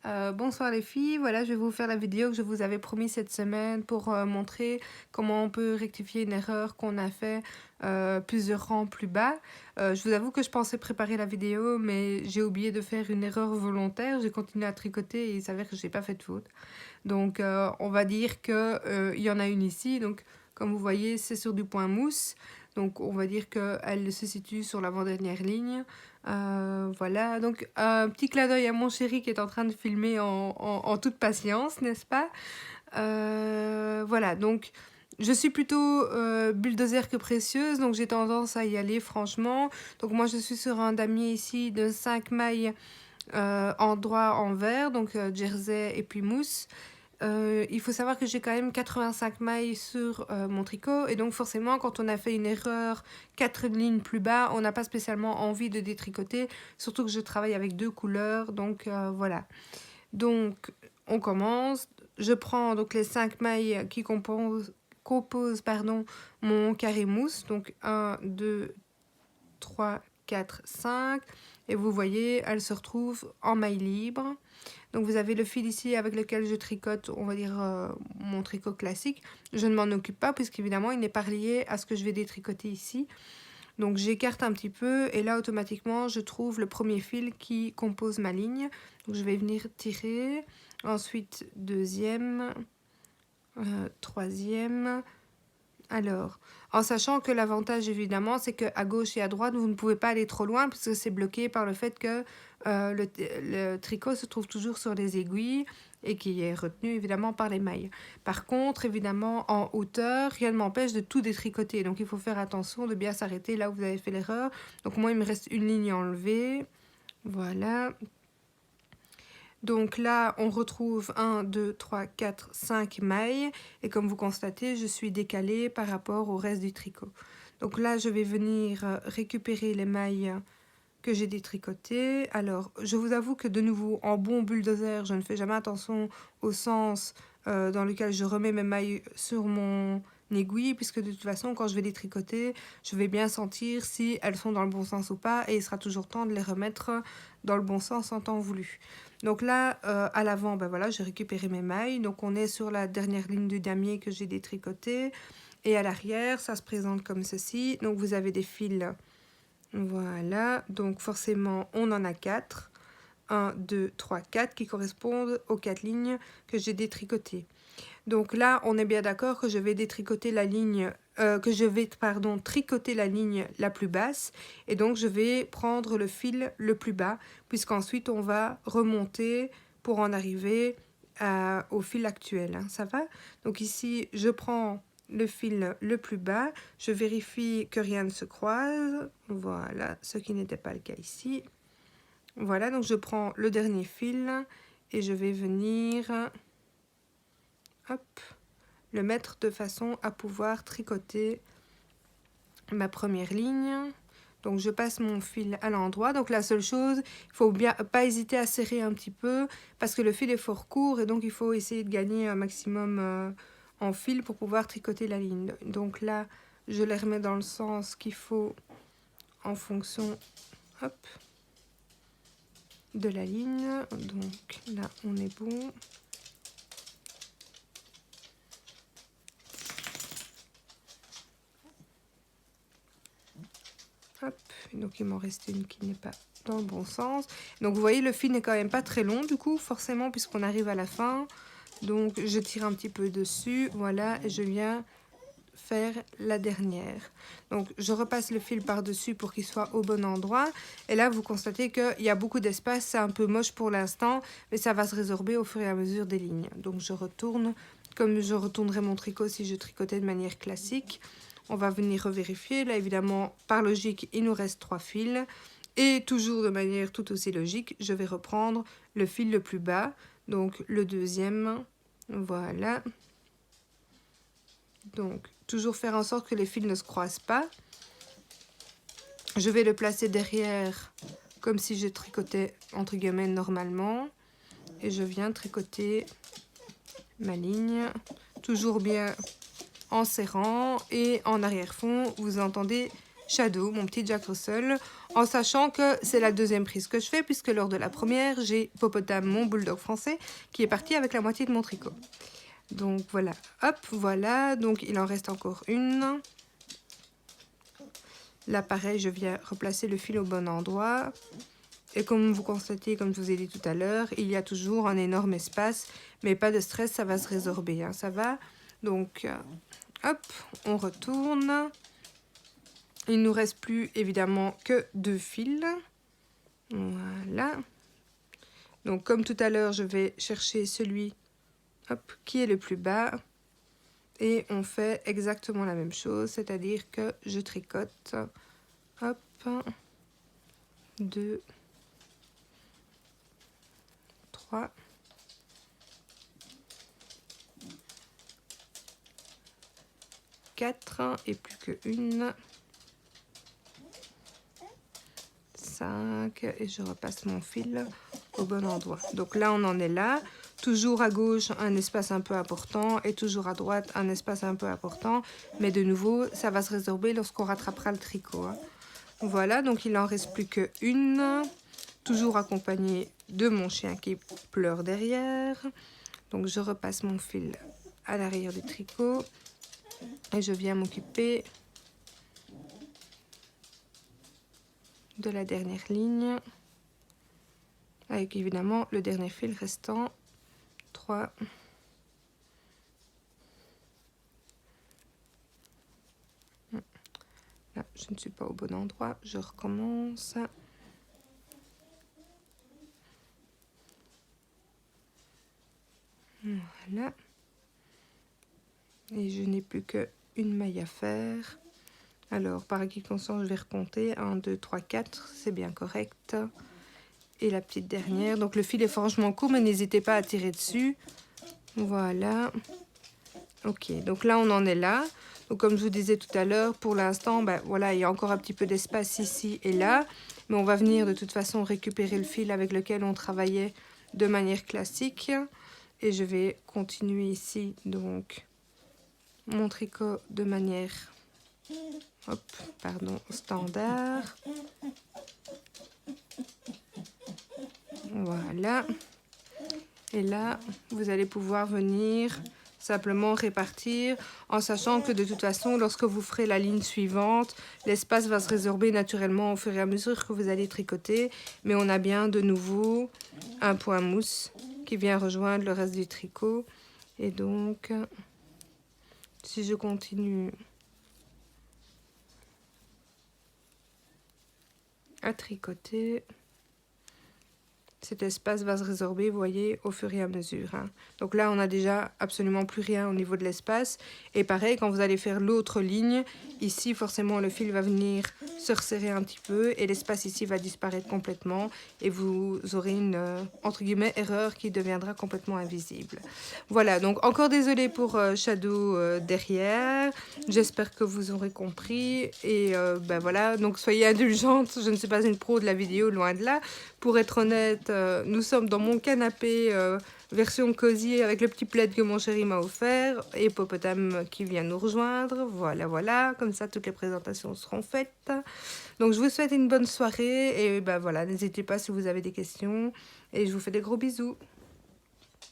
Bonsoir les filles, voilà je vais vous faire la vidéo que je vous avais promis cette semaine pour montrer comment on peut rectifier une erreur qu'on a fait plusieurs rangs plus bas. Je vous avoue que je pensais préparer la vidéo mais j'ai oublié de faire une erreur volontaire, j'ai continué à tricoter et il s'avère que je n'ai pas fait de faute. Donc on va dire qu'il y en a une ici, donc comme vous voyez c'est sur du point mousse. Donc on va dire qu'elle se situe sur l'avant-dernière ligne. Voilà, donc un petit clin d'œil à mon chéri qui est en train de filmer en toute patience, n'est-ce pas? Voilà, donc je suis plutôt bulldozer que précieuse, donc j'ai tendance à y aller franchement. Donc moi je suis sur un damier ici de 5 mailles en droit en vert, donc jersey et puis mousse. Il faut savoir que j'ai quand même 85 mailles sur mon tricot et donc forcément quand on a fait une erreur 4 lignes plus bas, on n'a pas spécialement envie de détricoter, surtout que je travaille avec 2 couleurs, donc voilà. Donc on commence, je prends donc les 5 mailles qui composent mon carré mousse, donc 1, 2, 3, 4, 5, et vous voyez, elles se retrouvent en mailles libres. Donc vous avez le fil ici avec lequel je tricote, on va dire mon tricot classique. Je ne m'en occupe pas puisqu'évidemment il n'est pas relié à ce que je vais détricoter ici. Donc j'écarte un petit peu et là automatiquement je trouve le premier fil qui compose ma ligne. Donc je vais venir tirer, ensuite deuxième, troisième. Alors, en sachant que l'avantage évidemment c'est qu'à gauche et à droite vous ne pouvez pas aller trop loin puisque c'est bloqué par le fait que le tricot se trouve toujours sur les aiguilles et qui est retenu évidemment par les mailles. Par contre, évidemment, en hauteur, rien ne m'empêche de tout détricoter. Donc il faut faire attention de bien s'arrêter là où vous avez fait l'erreur. Donc moi il me reste une ligne enlevée. Voilà. Donc là, on retrouve 1, 2, 3, 4, 5 mailles. Et comme vous constatez, je suis décalée par rapport au reste du tricot. Donc là, je vais venir récupérer les mailles que j'ai détricotées. Alors, je vous avoue que de nouveau, en bon bulldozer, je ne fais jamais attention au sens dans lequel je remets mes mailles sur mon aiguille, puisque de toute façon, quand je vais les tricoter, je vais bien sentir si elles sont dans le bon sens ou pas, et il sera toujours temps de les remettre dans le bon sens en temps voulu. Donc là, à l'avant, ben voilà, j'ai récupéré mes mailles. Donc on est sur la dernière ligne du damier que j'ai détricoté. Et à l'arrière, ça se présente comme ceci. Donc vous avez des fils. Voilà. Donc forcément, on en a 4. 1, 2, 3, 4 qui correspondent aux 4 lignes que j'ai détricotées. Donc là, on est bien d'accord que je vais détricoter la ligne, tricoter la ligne la plus basse. Et donc, je vais prendre le fil le plus bas, puisqu'ensuite, on va remonter pour en arriver au fil actuel. Hein, ça va? Donc ici, je prends le fil le plus bas. Je vérifie que rien ne se croise. Voilà, ce qui n'était pas le cas ici. Voilà, donc je prends le dernier fil et je vais venir... Hop, le mettre de façon à pouvoir tricoter ma première ligne. Donc je passe mon fil à l'endroit. Donc la seule chose, il faut bien pas hésiter à serrer un petit peu parce que le fil est fort court et donc il faut essayer de gagner un maximum en fil pour pouvoir tricoter la ligne. Donc là, je les remets dans le sens qu'il faut en fonction, hop, de la ligne. Donc là, on est bon. Hop, donc il m'en reste une qui n'est pas dans le bon sens. Donc vous voyez, le fil n'est quand même pas très long du coup, forcément, puisqu'on arrive à la fin. Donc je tire un petit peu dessus, voilà, et je viens faire la dernière. Donc je repasse le fil par-dessus pour qu'il soit au bon endroit. Et là, vous constatez qu'il y a beaucoup d'espace, c'est un peu moche pour l'instant, mais ça va se résorber au fur et à mesure des lignes. Donc je retourne, comme je retournerai mon tricot si je tricotais de manière classique. On va venir revérifier. Là, évidemment, par logique, il nous reste 3 fils. Et toujours de manière tout aussi logique, je vais reprendre le fil le plus bas. Donc, le deuxième. Voilà. Donc, toujours faire en sorte que les fils ne se croisent pas. Je vais le placer derrière, comme si je tricotais, entre guillemets, normalement. Et je viens tricoter ma ligne. Toujours bien en serrant et en arrière-fond, vous entendez Shadow, mon petit Jack Russell. en sachant que c'est la deuxième prise que je fais, puisque lors de la première, j'ai Hippopotame, mon bulldog français, qui est parti avec la moitié de mon tricot. Donc voilà, hop, voilà, donc il en reste encore une. Là, pareil, je viens replacer le fil au bon endroit. Et comme vous constatez, comme je vous ai dit tout à l'heure, il y a toujours un énorme espace, mais pas de stress, ça va se résorber, hein, ça va. Donc, hop, on retourne. Il nous reste plus évidemment que 2 fils. Voilà. Donc, comme tout à l'heure, je vais chercher celui qui est le plus bas. Et on fait exactement la même chose, c'est-à-dire que je tricote. Hop, 2, 3, 4 et plus qu'une, 5 et je repasse mon fil au bon endroit. Donc là, on en est là. Toujours à gauche, un espace un peu important et toujours à droite, un espace un peu important. Mais de nouveau, ça va se résorber lorsqu'on rattrapera le tricot, hein. Voilà, donc il en reste plus qu'une. Toujours accompagnée de mon chien qui pleure derrière. Donc je repasse mon fil à l'arrière du tricot et je viens m'occuper de la dernière ligne avec évidemment le dernier fil restant. 3, là je ne suis pas au bon endroit, je recommence. Voilà. Et je n'ai plus qu'une maille à faire. Alors, par acquis de conscience, je vais recompter. 1, 2, 3, 4, c'est bien correct. Et la petite dernière. Donc, le fil est franchement court, mais n'hésitez pas à tirer dessus. Voilà. Ok, donc là, on en est là. Donc, comme je vous disais tout à l'heure, pour l'instant, ben, voilà, il y a encore un petit peu d'espace ici et là. Mais on va venir de toute façon récupérer le fil avec lequel on travaillait de manière classique. Et je vais continuer ici, donc, mon tricot de manière standard. Voilà. Et là, vous allez pouvoir venir simplement répartir en sachant que de toute façon, lorsque vous ferez la ligne suivante, l'espace va se résorber naturellement au fur et à mesure que vous allez tricoter. Mais on a bien de nouveau un point mousse qui vient rejoindre le reste du tricot. Et donc, si je continue à tricoter, cet espace va se résorber, vous voyez, au fur et à mesure, hein. Donc là, on a déjà absolument plus rien au niveau de l'espace. Et pareil, quand vous allez faire l'autre ligne, ici, forcément, le fil va venir se resserrer un petit peu et l'espace ici va disparaître complètement. Et vous aurez une, entre guillemets, erreur qui deviendra complètement invisible. Voilà, donc encore désolée pour Shadow derrière. J'espère que vous aurez compris. Et ben voilà, donc soyez indulgente, je ne suis pas une pro de la vidéo, loin de là. Pour être honnête, nous sommes dans mon canapé version cosy avec le petit plaid que mon chéri m'a offert et Hippopotame qui vient nous rejoindre. Voilà, voilà, comme ça toutes les présentations seront faites. Donc je vous souhaite une bonne soirée et ben voilà, n'hésitez pas si vous avez des questions et je vous fais des gros bisous.